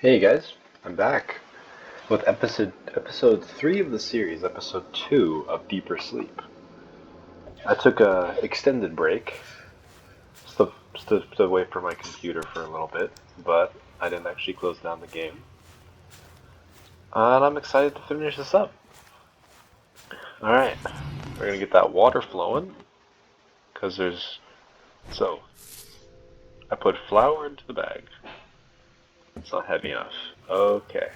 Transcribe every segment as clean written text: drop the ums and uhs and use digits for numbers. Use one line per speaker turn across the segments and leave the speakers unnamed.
Hey guys, I'm back with episode 3 of the series, episode 2 of Deeper Sleep. I took a extended break, stepped away from my computer for a little bit, but I didn't actually close down the game. And I'm excited to finish this up. Alright, we're gonna get that water flowing, because so, I put flour into the bag. It's not heavy enough. Okay.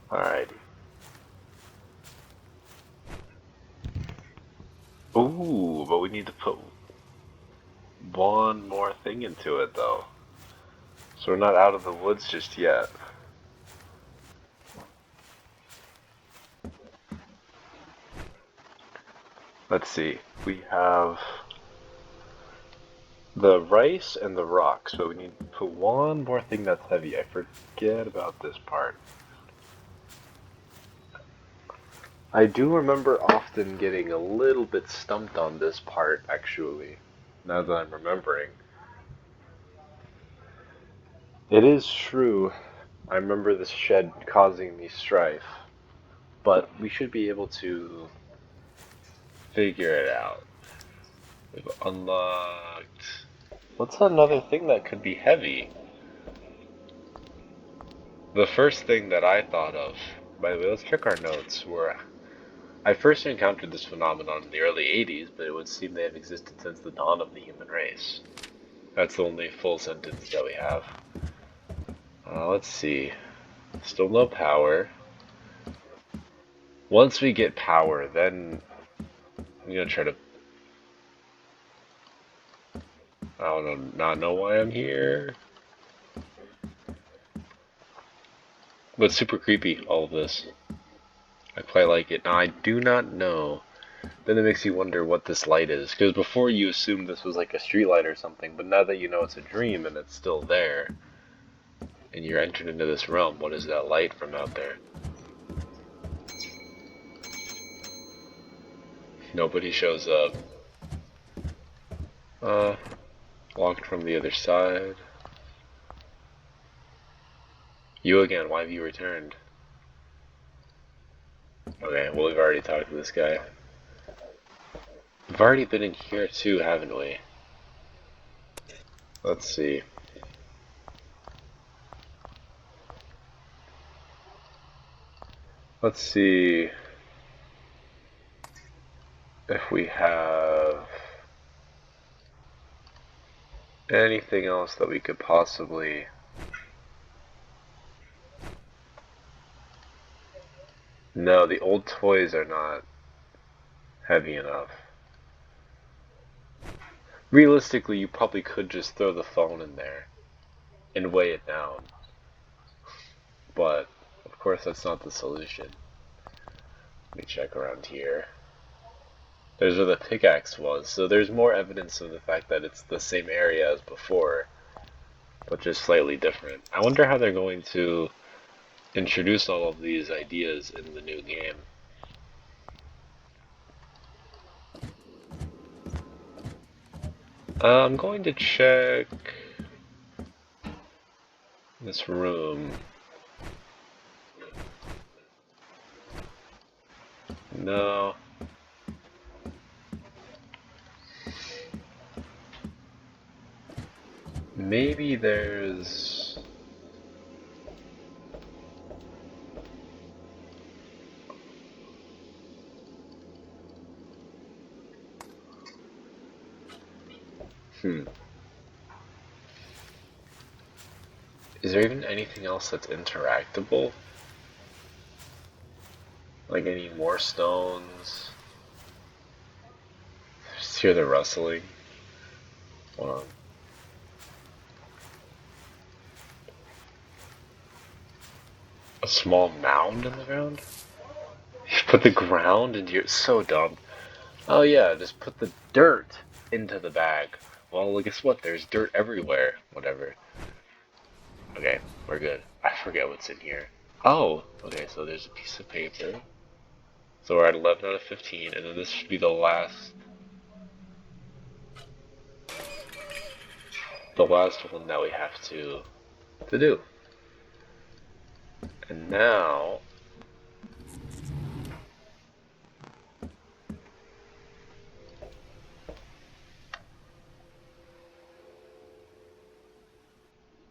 Alrighty. Ooh, but we need to put one more thing into it though. So we're not out of the woods just yet. Let's see. We have the rice and the rocks, but we need to put one more thing that's heavy. I forget about this part. I do remember often getting a little bit stumped on this part, actually, now that I'm remembering. It is true, I remember this shed causing me strife, but we should be able to figure it out. We've unlocked... What's another thing that could be heavy? The first thing that I thought of, by the way, let's check our notes, were I first encountered this phenomenon in the early 80s, but it would seem they have existed since the dawn of the human race. That's the only full sentence that we have. Let's see. Still no power. Once we get power, then I'm gonna try to... I don't know, not know why I'm here. But super creepy, all of this. I quite like it. Now, I do not know. Then it makes you wonder what this light is. Because before you assumed this was like a street light or something, but now that you know it's a dream and it's still there, and you're entered into this realm, what is that light from out there? Nobody shows up. Locked from the other side. You again, why have you returned? Okay, well we've already talked to this guy. We've already been in here too, haven't we? Let's see. Let's see if we have anything else that we could possibly... No, the old toys are not heavy enough. Realistically, you probably could just throw the phone in there and weigh it down. But, of course, that's not the solution. Let me check around here. There's where the pickaxe was, so there's more evidence of the fact that it's the same area as before, but just slightly different. I wonder how they're going to introduce all of these ideas in the new game. I'm going to check this room. No. Maybe there's... Is there even anything else that's interactable? Like any more stones? Just hear the rustling. Hold on. A small mound in the ground? You put the ground into your... So dumb. Oh yeah, just put the dirt into the bag. Well, guess what? There's dirt everywhere. Whatever. Okay, we're good. I forget what's in here. Oh, okay, so there's a piece of paper. So we're at 11 out of 15, and then this should be the last one that we have to to do. And now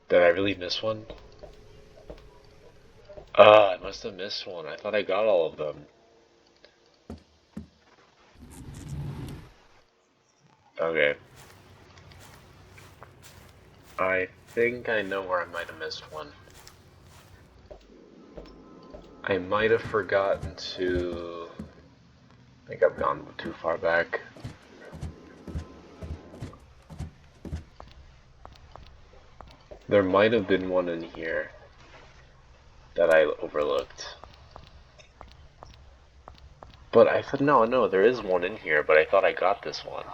did I really miss one? I must have missed one. I thought I got all of them. Okay. I think I know where I might have missed one. I might have forgotten to... I think I've gone too far back. There might have been one in here that I overlooked. But I thought, no, there is one in here, but I thought I got this one.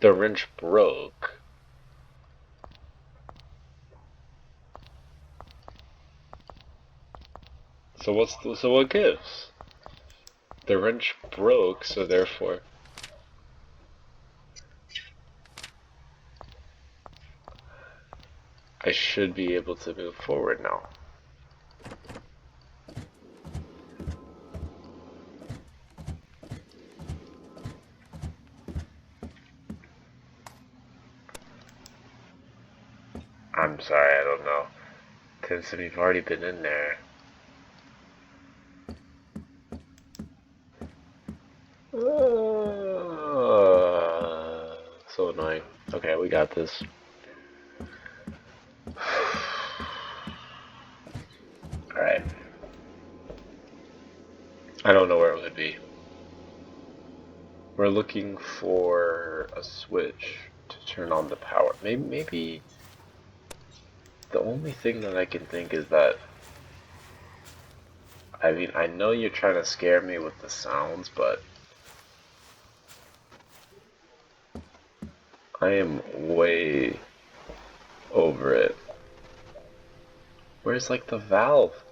The wrench broke. So what gives? The wrench broke, so therefore... I should be able to move forward now. I'm sorry, I don't know. Since we've already been in there. So annoying. Okay, we got this. Alright. I don't know where it would be. We're looking for a switch to turn on the power. Maybe the only thing that I can think is that, I mean, I know you're trying to scare me with the sounds, but I am way over it. Where's like the valve?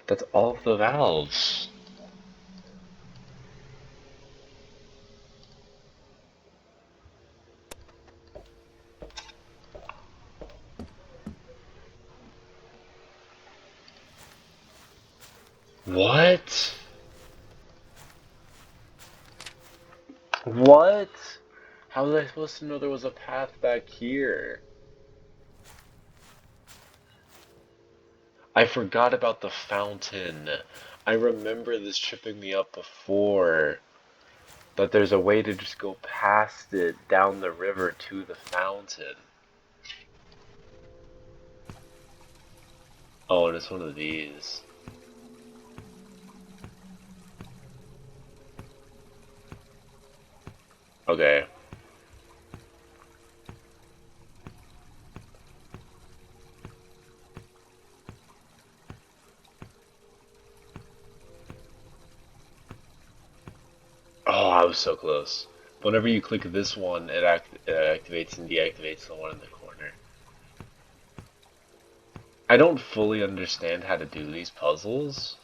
That's all of the valves. What? What? How was I supposed to know there was a path back here? I forgot about the fountain. I remember this tripping me up before. That there's a way to just go past it down the river to the fountain. Oh, and it's one of these. Okay. Oh, I was so close. Whenever you click this one, it activates and deactivates the one in the corner. I don't fully understand how to do these puzzles.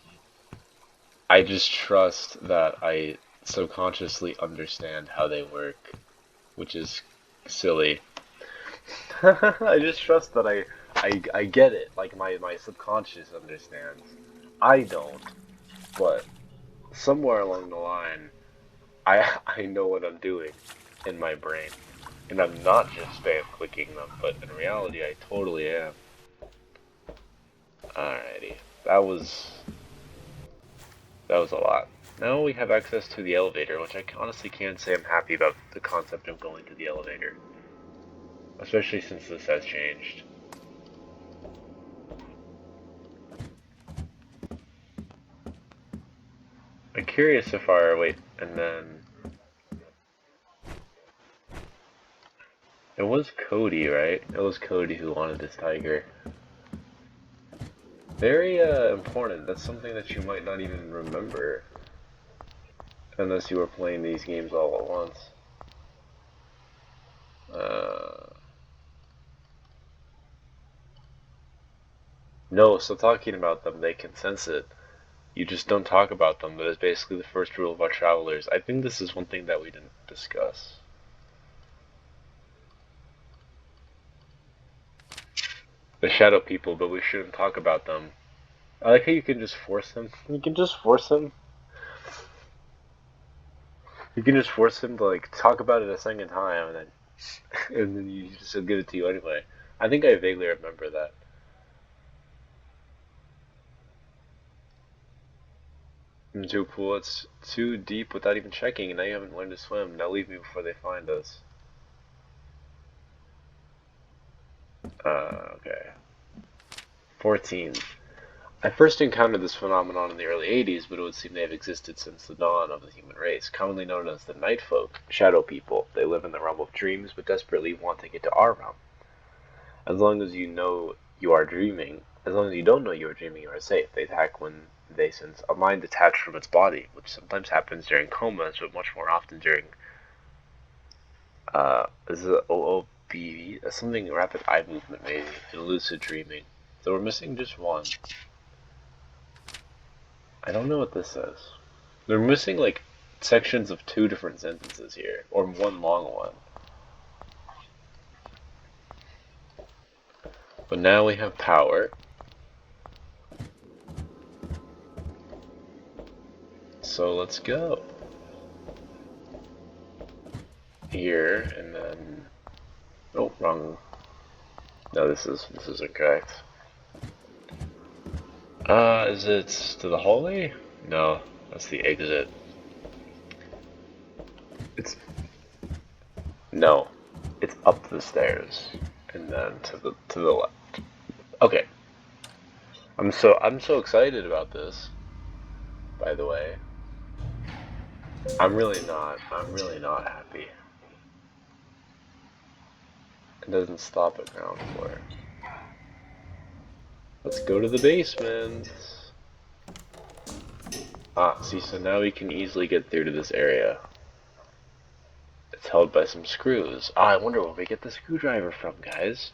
I just trust that I subconsciously understand how they work, which is silly. I just trust that I get it, like my subconscious understands. I don't, but somewhere along the line, I know what I'm doing in my brain. And I'm not just spam clicking them, but in reality I totally am. Alrighty. That was a lot. Now we have access to the elevator, which I honestly can't say I'm happy about the concept of going to the elevator. Especially since this has changed. I'm curious if wait, and then... It was Cody, right? It was Cody who wanted this tiger. Very important. That's something that you might not even remember. Unless you were playing these games all at once. No, so talking about them, they can sense it. You just don't talk about them. That is basically the first rule of our travelers. I think this is one thing that we didn't discuss. The shadow people, but we shouldn't talk about them. I like how you can just force them. You can just force them. You can just force him to like talk about it a second time, and then you just give it to you anyway. I think I vaguely remember that. Into a pool, it's too deep without even checking, and now you haven't learned to swim. Now leave me before they find us. Okay. 14. I first encountered this phenomenon in the early 80s, but it would seem they have existed since the dawn of the human race. Commonly known as the night folk, shadow people. They live in the realm of dreams, but desperately want to get to our realm. As long as you know you are dreaming, as long as you don't know you are dreaming, you are safe. They attack when they sense a mind detached from its body, which sometimes happens during comas, but much more often during is it OOBV? Something rapid eye movement, maybe, and lucid dreaming. So we're missing just one. I don't know what this says. They're missing like sections of 2 different sentences here, or one long one. But now we have power. So let's go. Here, and then... Oh, wrong. No, this is incorrect. Is it to the hallway? No, that's the exit. No, it's up the stairs, and then to the left. Okay. I'm so excited about this. By the way, I'm really not happy. It doesn't stop at ground floor. Let's go to the basement. Ah, see, so now we can easily get through to this area. It's held by some screws. Ah, I wonder where we get the screwdriver from, guys.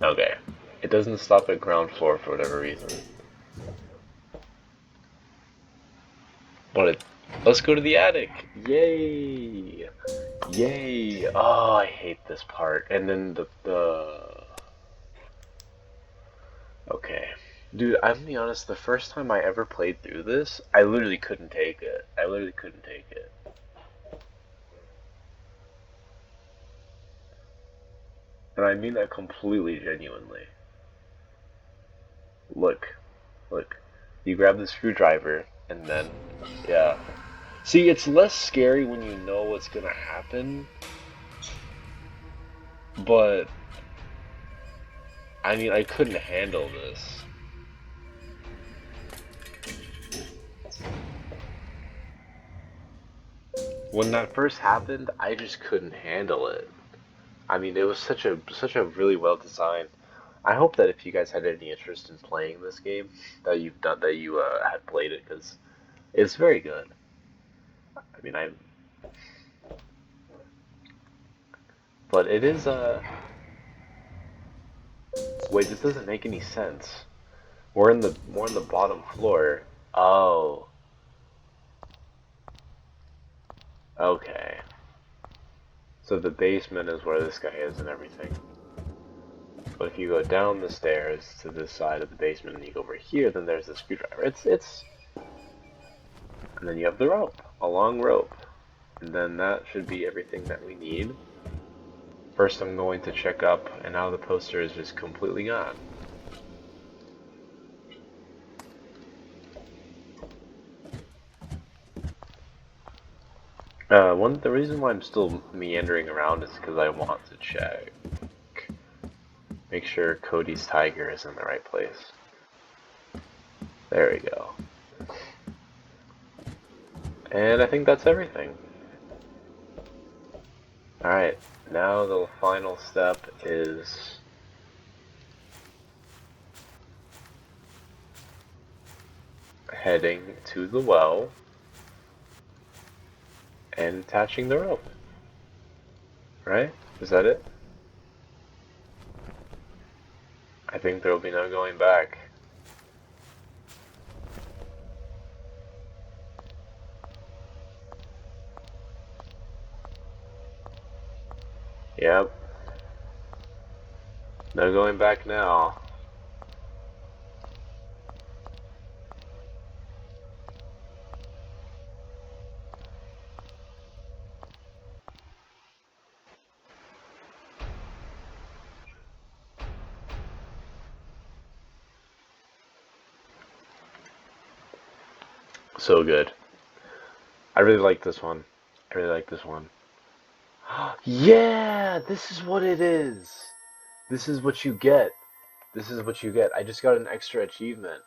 Okay. It doesn't stop at ground floor for whatever reason. But let's go to the attic. Yay! Yay! Oh, I hate this part. And then the okay. Dude, I'm gonna be honest, the first time I ever played through this, I literally couldn't take it. I literally couldn't take it. And I mean that completely genuinely. Look. Look. You grab the screwdriver, and then, yeah. See, it's less scary when you know what's gonna happen, but, I mean, I couldn't handle this. When that first happened, I just couldn't handle it. I mean, it was such a really well designed. I hope that if you guys had any interest in playing this game, that you had played it because it's very good. I mean, but it is wait, this doesn't make any sense. We're in the bottom floor. Oh, okay. So the basement is where this guy is and everything. But if you go down the stairs to this side of the basement and you go over here, then there's the screwdriver. It's and then you have the rope, a long rope. And then that should be everything that we need. First I'm going to check up, and now the poster is just completely gone. The reason why I'm still meandering around is because I want to check. Make sure Cody's tiger is in the right place. There we go. And I think that's everything. Alright, now the final step is heading to the well and attaching the rope. Right? Is that it? I think there will be no going back. Yep. No going back now. So good. I really like this one. I really like this one. Yeah, this is what it is. This is what you get. This is what you get. I just got an extra achievement.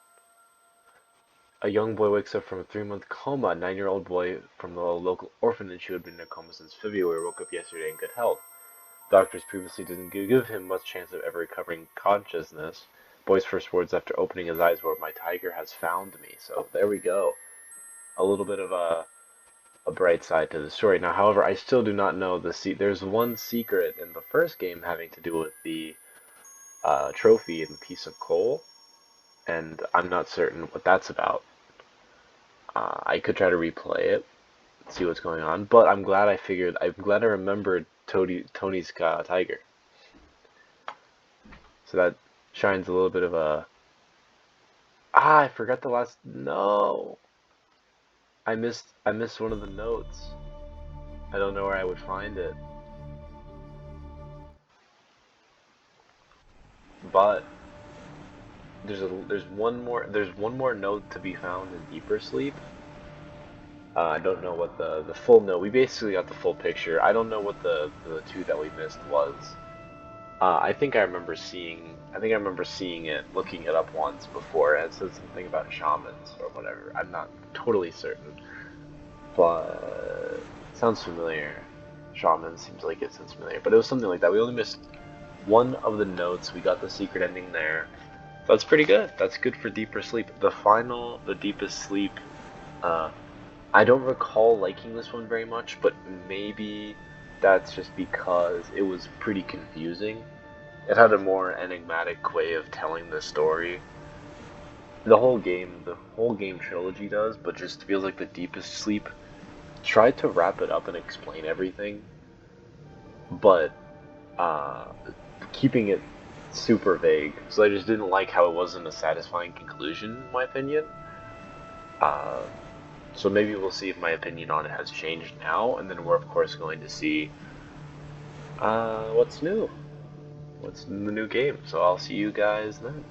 A young boy wakes up from a 3-month coma. A 9-year-old boy from the local orphanage who had been in a coma since February woke up yesterday in good health. Doctors previously didn't give him much chance of ever recovering consciousness. Boy's first words after opening his eyes were, "My tiger has found me." So there we go. A little bit of a bright side to the story. Now, however, I still do not know there's one secret in the first game having to do with the trophy and piece of coal, and I'm not certain what that's about. I could try to replay it, see what's going on, but I'm glad I remembered Tony's tiger. So that shines a little bit of a. I forgot the last. No, I missed one of the notes. I don't know where I would find it, but there's one more note to be found in deeper sleep. I don't know what the full note. We basically got the full picture. I don't know what the two that we missed was. I think I remember seeing it, looking it up once before. It said something about shamans or whatever. I'm not totally certain, but sounds familiar. Shaman seems like it sounds familiar, but it was something like that. We only missed one of the notes. We got the secret ending there. That's pretty good. That's good for deeper sleep. The deepest sleep. Uh, I don't recall liking this one very much, but maybe that's just because it was pretty confusing. It had a more enigmatic way of telling the story. The whole game trilogy does, but just feels like the deepest sleep tried to wrap it up and explain everything, but uh, keeping it super vague. So I just didn't like how it wasn't a satisfying conclusion, in my opinion. Uh, so maybe we'll see if my opinion on it has changed now, and then we're of course going to see what's new, what's in the new game. So I'll see you guys then.